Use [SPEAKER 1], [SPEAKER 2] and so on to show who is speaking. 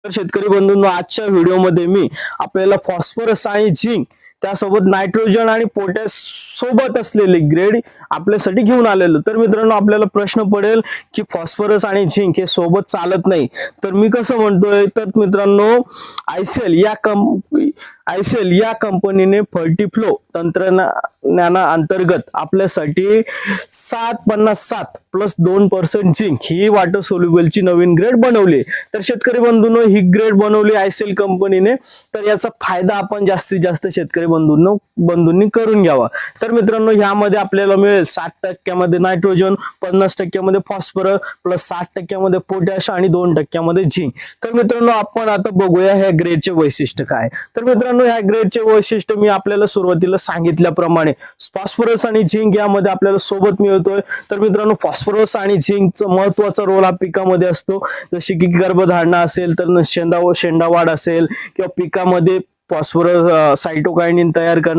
[SPEAKER 1] तर शेतकरी बंधूंनो, आजच्या व्हिडिओमध्ये मी आपल्याला फॉस्फरस आणि झिंक त्यासोबत नायट्रोजन आणि पोटॅश सोबत असलेले ग्रेड आपल्यासाठी घेऊन आलेलो। तर मित्रांनो, आपल्याला प्रश्न पडेल की फॉस्फरस आणि झिंक हे सोबत चालत नाही, तर मी कसं म्हणतोय, तर मित्रांनो आयसेल या कंपनीने फर्टिफ्लो तंत्रज्ञानाअंतर्गत आपल्यासाठी 757 प्लस 2% झिंक ही वॉटर सोल्युबलची नवीन ग्रेड बनवली। तर शेतकरी बंधूंनो, ही ग्रेड बनवली आयसेल कंपनीने, तर याचा फायदा आपण जास्तीत जास्त शेतकरी बंधूंनी करून घ्यावा। तर मित्रांनो, ह्यामध्ये आपल्याला मिळेल 60% नायट्रोजन, 50% फॉस्फरस, प्लस 60% पोटॅश आणि 2% झिंक। तर मित्रांनो, आपण आता बघूया ह्या ग्रेडचे वैशिष्ट्य काय। तर मित्रांनो, ह्या ग्रेडचे वैशिष्ट्य मी आपल्याला सुरुवातीला सांगितल्याप्रमाणे फॉस्फरस आणि झिंक यामध्ये आपल्याला सोबत मिळतोय। तर मित्रांनो, फॉस्फरस आणि झिंकचा महत्त्वाचा रोल हा पिकामध्ये असतो, जसे की गर्भधारणा असेल, तर शेंडावाढ असेल, किंवा पिकामध्ये फॉस्फरस सायटोकायनिन तयार करणे